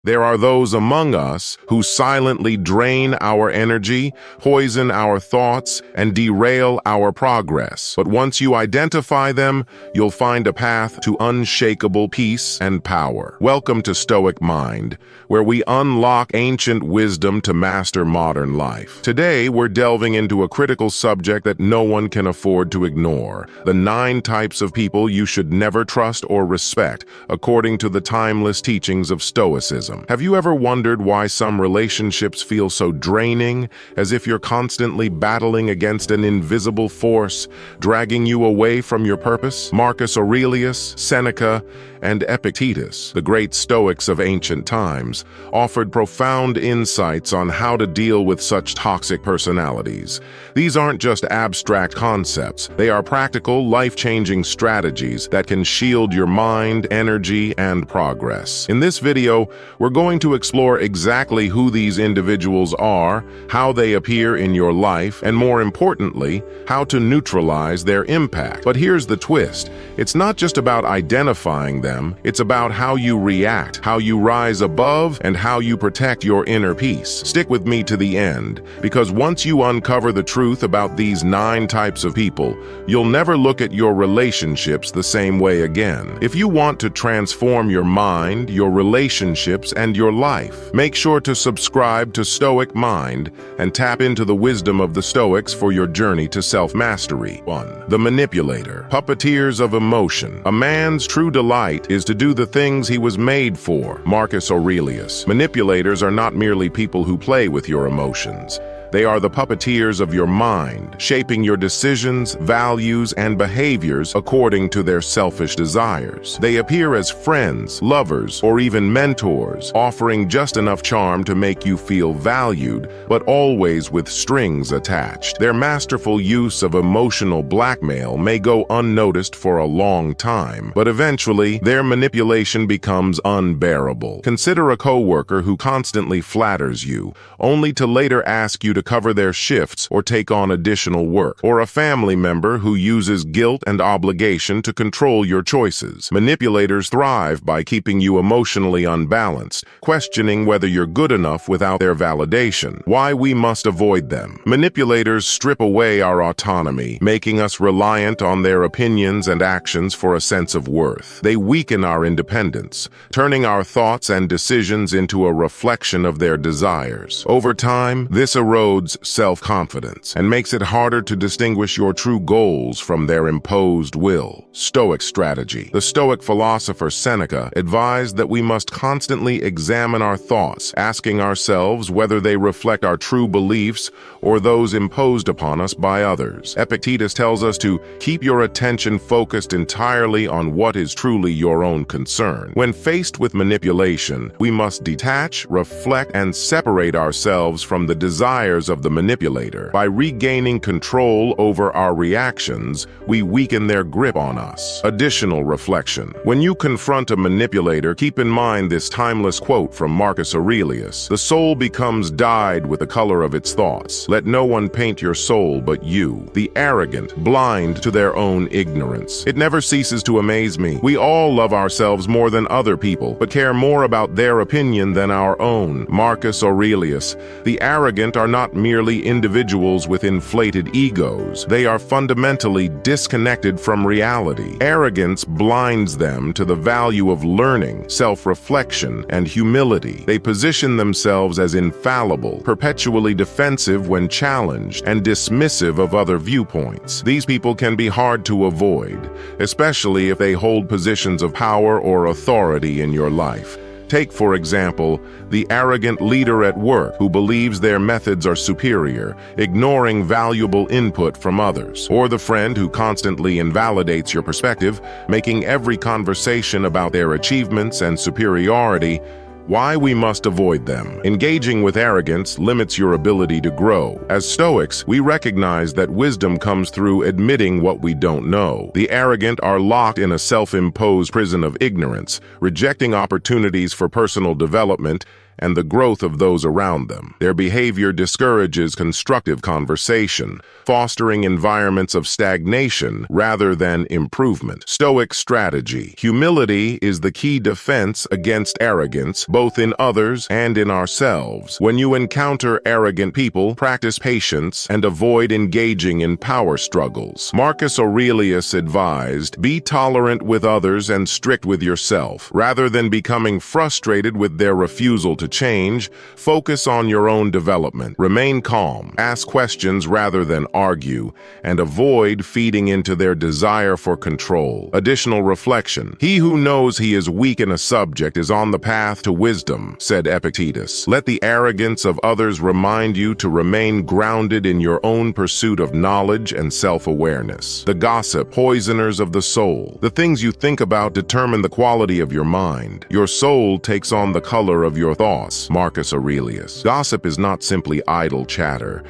There are those among us who silently drain our energy, poison our thoughts, and derail our progress. But once you identify them, you'll find a path to unshakable peace and power. Welcome to Stoic Mind, where we unlock ancient wisdom to master modern life. Today, we're delving into a critical subject that no one can afford to ignore: the 9 types of people you should never trust or respect, according to the timeless teachings of Stoicism. Have you ever wondered why some relationships feel so draining, as if you're constantly battling against an invisible force, dragging you away from your purpose? Marcus Aurelius, Seneca, and Epictetus, the great Stoics of ancient times, offered profound insights on how to deal with such toxic personalities. These aren't just abstract concepts. They are practical, life-changing strategies that can shield your mind, energy, and progress. In this video, we're going to explore exactly who these individuals are, how they appear in your life, and more importantly, how to neutralize their impact. But here's the twist. It's not just about identifying them, it's about how you react, how you rise above, and how you protect your inner peace. Stick with me to the end, because once you uncover the truth about these 9 types of people, you'll never look at your relationships the same way again. If you want to transform your mind, your relationships, and your life, make sure to subscribe to Stoic Mind and tap into the wisdom of the Stoics for your journey to self-mastery. 1. The Manipulator. Puppeteers of emotion. A man's true delight is to do the things he was made for. Marcus Aurelius. Manipulators are not merely people who play with your emotions. They are the puppeteers of your mind, shaping your decisions, values, and behaviors according to their selfish desires. They appear as friends, lovers, or even mentors, offering just enough charm to make you feel valued, but always with strings attached. Their masterful use of emotional blackmail may go unnoticed for a long time, but eventually, their manipulation becomes unbearable. Consider a coworker who constantly flatters you, only to later ask you to cover their shifts or take on additional work, or a family member who uses guilt and obligation to control your choices. Manipulators thrive by keeping you emotionally unbalanced, questioning whether you're good enough without their validation. Why we must avoid them. Manipulators strip away our autonomy, making us reliant on their opinions and actions for a sense of worth. They weaken our independence, turning our thoughts and decisions into a reflection of their desires. Over time, this erodes self-confidence and makes it harder to distinguish your true goals from their imposed will. Stoic strategy. The Stoic philosopher Seneca advised that we must constantly examine our thoughts, asking ourselves whether they reflect our true beliefs or those imposed upon us by others. Epictetus tells us to keep your attention focused entirely on what is truly your own concern. When faced with manipulation, we must detach, reflect, and separate ourselves from the desires of the manipulator. By regaining control over our reactions, we weaken their grip on us. Additional reflection. When you confront a manipulator, keep in mind this timeless quote from Marcus Aurelius: "The soul becomes dyed with the color of its thoughts. Let no one paint your soul but you." The arrogant, blind to their own ignorance. It never ceases to amaze me. We all love ourselves more than other people, but care more about their opinion than our own. Marcus Aurelius. The arrogant are not merely individuals with inflated egos. They are fundamentally disconnected from reality. Arrogance blinds them to the value of learning, self-reflection, and humility. They position themselves as infallible, perpetually defensive when challenged, and dismissive of other viewpoints. These people can be hard to avoid, especially if they hold positions of power or authority in your life. Take, for example, the arrogant leader at work who believes their methods are superior, ignoring valuable input from others, or the friend who constantly invalidates your perspective, making every conversation about their achievements and superiority. Why we must avoid them. Engaging with arrogance limits your ability to grow. As Stoics, we recognize that wisdom comes through admitting what we don't know. The arrogant are locked in a self-imposed prison of ignorance, rejecting opportunities for personal development and the growth of those around them. Their behavior discourages constructive conversation, fostering environments of stagnation rather than improvement. Stoic strategy. Humility is the key defense against arrogance, both in others and in ourselves. When you encounter arrogant people, practice patience and avoid engaging in power struggles. Marcus Aurelius advised, "Be tolerant with others and strict with yourself. Rather than becoming frustrated with their refusal to change, focus on your own development. Remain calm, ask questions rather than argue, and avoid feeding into their desire for control." Additional reflection. "He who knows he is weak in a subject is on the path to wisdom," said Epictetus. Let the arrogance of others remind you to remain grounded in your own pursuit of knowledge and self-awareness. The gossip, poisoners of the soul. The things you think about determine the quality of your mind. Your soul takes on the color of your thoughts. Marcus Aurelius. Gossip is not simply idle chatter.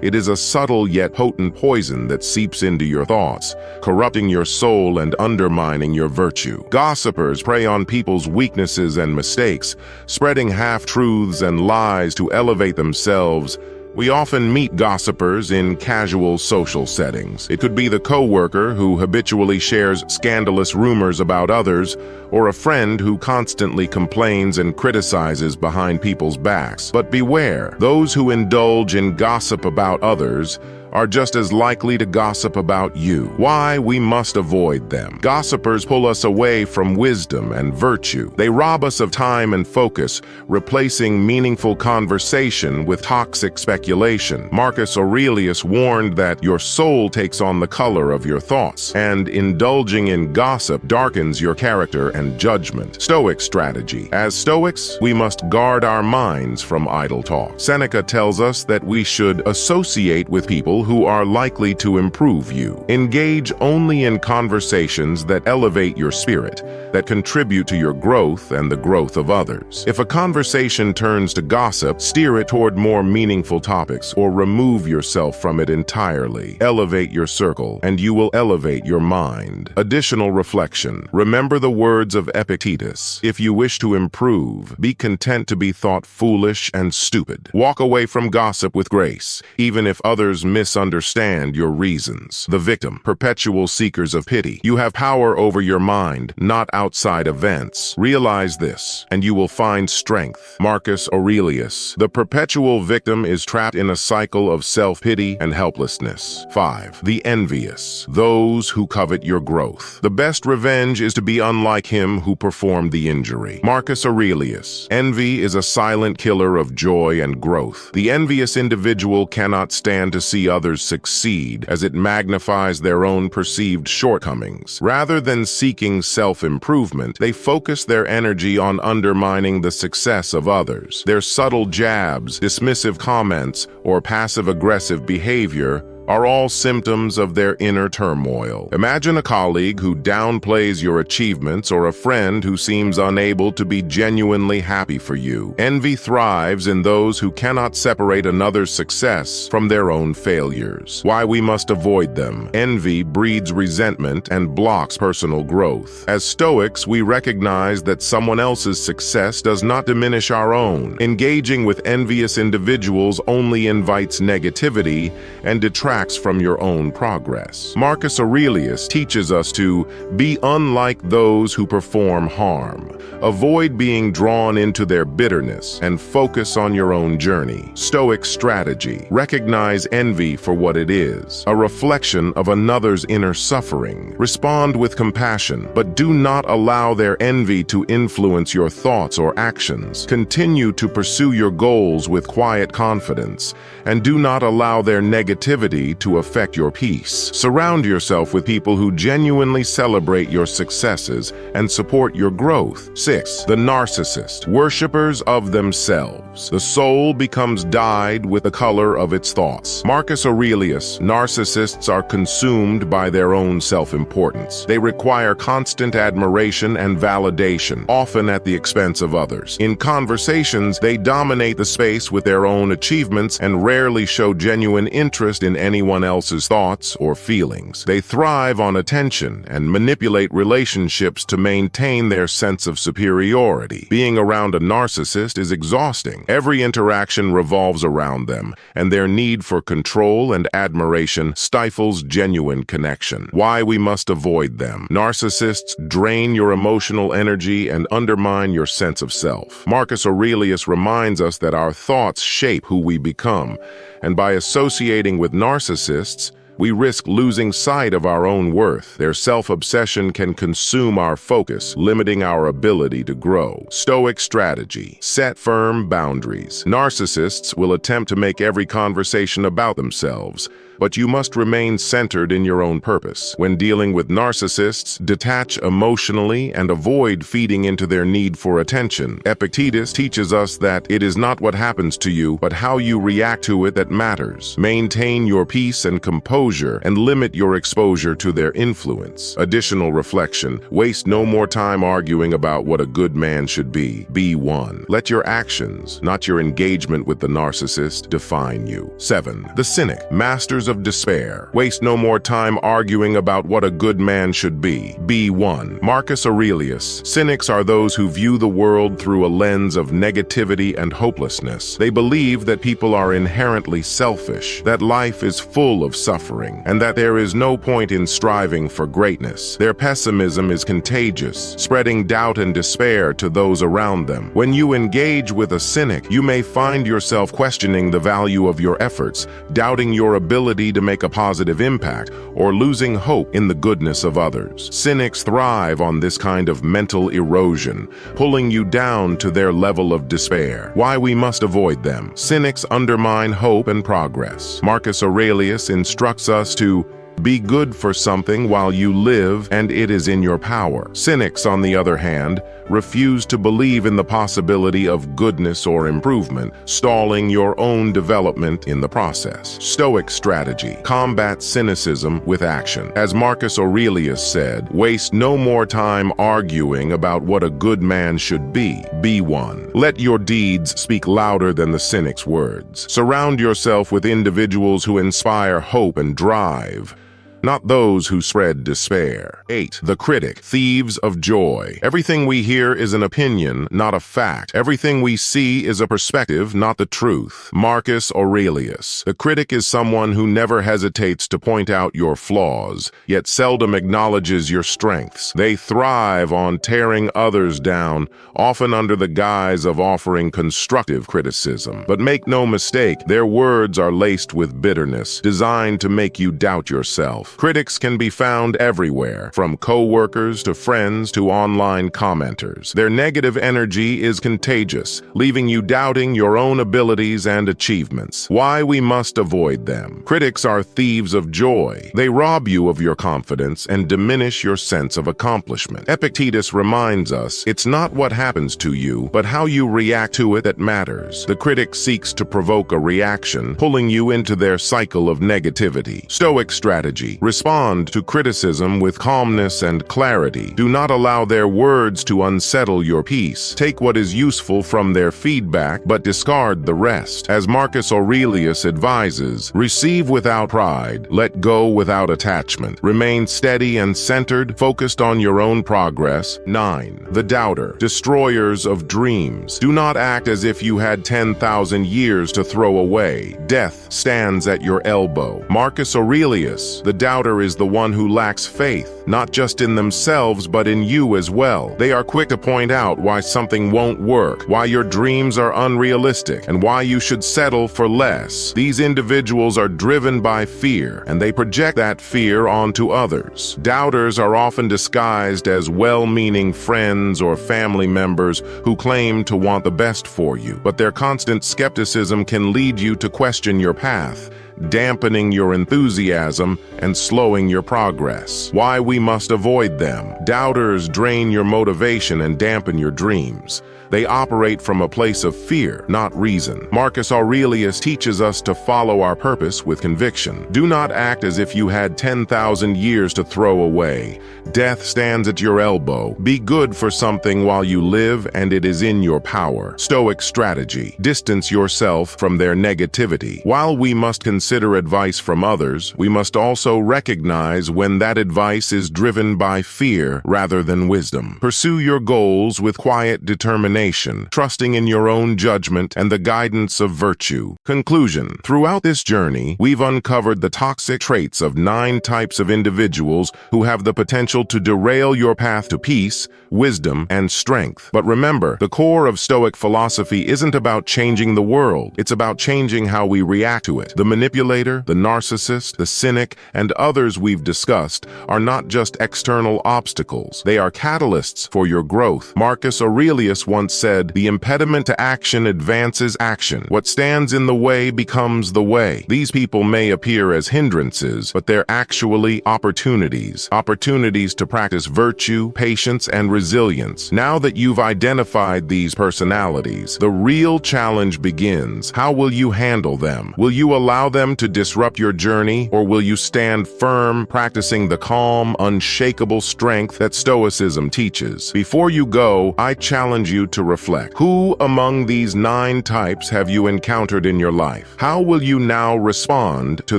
It is a subtle yet potent poison that seeps into your thoughts, corrupting your soul and undermining your virtue. Gossipers prey on people's weaknesses and mistakes, spreading half-truths and lies to elevate themselves. We often meet gossipers in casual social settings. It could be the coworker who habitually shares scandalous rumors about others, or a friend who constantly complains and criticizes behind people's backs. But beware, those who indulge in gossip about others are just as likely to gossip about you. Why we must avoid them. Gossipers pull us away from wisdom and virtue. They rob us of time and focus, replacing meaningful conversation with toxic speculation. Marcus Aurelius warned that your soul takes on the color of your thoughts, and indulging in gossip darkens your character and judgment. Stoic strategy. As Stoics, we must guard our minds from idle talk. Seneca tells us that we should associate with people who are likely to improve you. Engage only in conversations that elevate your spirit, that contribute to your growth and the growth of others. If a conversation turns to gossip, steer it toward more meaningful topics or remove yourself from it entirely. Elevate your circle, and you will elevate your mind. Additional reflection. Remember the words of Epictetus. If you wish to improve, be content to be thought foolish and stupid. Walk away from gossip with grace, even if others misunderstand your reasons. The victim. Perpetual seekers of pity. You have power over your mind, not outside events. Realize this, and you will find strength. Marcus Aurelius. The perpetual victim is trapped in a cycle of self-pity and helplessness. 5. The envious. Those who covet your growth. The best revenge is to be unlike him who performed the injury. Marcus Aurelius. Envy is a silent killer of joy and growth. The envious individual cannot stand to see others succeed, as it magnifies their own perceived shortcomings. Rather than seeking self-improvement, they focus their energy on undermining the success of others. Their subtle jabs, dismissive comments, or passive-aggressive behavior are all symptoms of their inner turmoil. Imagine a colleague who downplays your achievements or a friend who seems unable to be genuinely happy for you. Envy thrives in those who cannot separate another's success from their own failures. Why we must avoid them. Envy breeds resentment and blocks personal growth. As Stoics, we recognize that someone else's success does not diminish our own. Engaging with envious individuals only invites negativity and detracts from your own progress. Marcus Aurelius teaches us to be unlike those who perform harm. Avoid being drawn into their bitterness and focus on your own journey. Stoic strategy. Recognize envy for what it is, a reflection of another's inner suffering. Respond with compassion, but do not allow their envy to influence your thoughts or actions. Continue to pursue your goals with quiet confidence, and do not allow their negativity to affect your peace. Surround yourself with people who genuinely celebrate your successes and support your growth. 6. The narcissist. Worshippers of themselves. The soul becomes dyed with the color of its thoughts. Marcus Aurelius. Narcissists are consumed by their own self-importance. They require constant admiration and validation, often at the expense of others. In conversations, they dominate the space with their own achievements and rarely show genuine interest in anyone anyone else's thoughts or feelings. They thrive on attention and manipulate relationships to maintain their sense of superiority. Being around a narcissist is exhausting. Every interaction revolves around them, and their need for control and admiration stifles genuine connection. Why we must avoid them. Narcissists drain your emotional energy and undermine your sense of self. Marcus Aurelius reminds us that our thoughts shape who we become, and by associating with narcissists, we risk losing sight of our own worth. Their self-obsession can consume our focus, limiting our ability to grow. Stoic strategy. Set firm boundaries. Narcissists will attempt to make every conversation about themselves, but you must remain centered in your own purpose. When dealing with narcissists, detach emotionally and avoid feeding into their need for attention. Epictetus teaches us that it is not what happens to you, but how you react to it that matters. Maintain your peace and composure and limit your exposure to their influence. Additional reflection. Waste no more time arguing about what a good man should be. Be one. Let your actions, not your engagement with the narcissist, define you. 7. The Cynic. Masters of despair. Waste no more time arguing about what a good man should be. Be one. Marcus Aurelius. Cynics are those who view the world through a lens of negativity and hopelessness. They believe that people are inherently selfish, that life is full of suffering, and that there is no point in striving for greatness. Their pessimism is contagious, spreading doubt and despair to those around them. When you engage with a cynic, you may find yourself questioning the value of your efforts, doubting your ability to make a positive impact, or losing hope in the goodness of others. Cynics thrive on this kind of mental erosion, pulling you down to their level of despair. Why we must avoid them. Cynics undermine hope and progress. Marcus Aurelius instructs us to be good for something while you live and it is in your power. Cynics, on the other hand, refuse to believe in the possibility of goodness or improvement, stalling your own development in the process. Stoic strategy. Combat cynicism with action. As Marcus Aurelius said, waste no more time arguing about what a good man should be. Be one. Let your deeds speak louder than the cynic's words. Surround yourself with individuals who inspire hope and drive, not those who spread despair. 8. The Critic. Thieves of joy. Everything we hear is an opinion, not a fact. Everything we see is a perspective, not the truth. Marcus Aurelius. The critic is someone who never hesitates to point out your flaws, yet seldom acknowledges your strengths. They thrive on tearing others down, often under the guise of offering constructive criticism. But make no mistake, their words are laced with bitterness, designed to make you doubt yourself. Critics can be found everywhere, from co-workers to friends to online commenters. Their negative energy is contagious, leaving you doubting your own abilities and achievements. Why we must avoid them. Critics are thieves of joy. They rob you of your confidence and diminish your sense of accomplishment. Epictetus reminds us, it's not what happens to you, but how you react to it that matters. The critic seeks to provoke a reaction, pulling you into their cycle of negativity. Stoic strategy. Respond to criticism with calmness and clarity. Do not allow their words to unsettle your peace. Take what is useful from their feedback, but discard the rest. As Marcus Aurelius advises, receive without pride, let go without attachment. Remain steady and centered, focused on your own progress. 9. The Doubter. Destroyers of dreams. Do not act as if you had 10,000 years to throw away. Death stands at your elbow. Marcus Aurelius. The doubter is the one who lacks faith, not just in themselves but in you as well. They are quick to point out why something won't work, why your dreams are unrealistic, and why you should settle for less. These individuals are driven by fear, and they project that fear onto others. Doubters are often disguised as well-meaning friends or family members who claim to want the best for you, but their constant skepticism can lead you to question your path, dampening your enthusiasm and slowing your progress. Why we must avoid them. Doubters drain your motivation and dampen your dreams. They operate from a place of fear, not reason. Marcus Aurelius teaches us to follow our purpose with conviction. Do not act as if you had 10,000 years to throw away. Death stands at your elbow. Be good for something while you live, and it is in your power. Stoic strategy. Distance yourself from their negativity. While we must consider consider advice from others, we must also recognize when that advice is driven by fear rather than wisdom. Pursue your goals with quiet determination, trusting in your own judgment and the guidance of virtue. Conclusion. Throughout this journey, we've uncovered the toxic traits of 9 types of individuals who have the potential to derail your path to peace, wisdom, and strength. But remember, the core of Stoic philosophy isn't about changing the world. It's about changing how we react to it. The manipulator, the narcissist, the cynic, and others we've discussed are not just external obstacles. They are catalysts for your growth. Marcus Aurelius once said, "The impediment to action advances action. What stands in the way becomes the way." These people may appear as hindrances, but they're actually opportunities. Opportunities to practice virtue, patience, and resilience. Now that you've identified these personalities, the real challenge begins. How will you handle them? Will you allow them to disrupt your journey, or will you stand firm, practicing the calm, unshakable strength that Stoicism teaches? Before you go, I challenge you to reflect. Who among these 9 types have you encountered in your life? How will you now respond to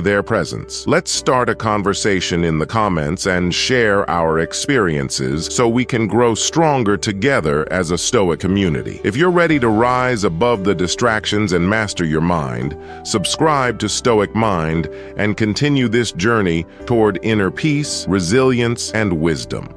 their presence? Let's start a conversation in the comments and share our experiences so we can grow stronger together as a Stoic community. If you're ready to rise above the distractions and master your mind, subscribe to Stoic Mind and continue this journey toward inner peace, resilience, and wisdom.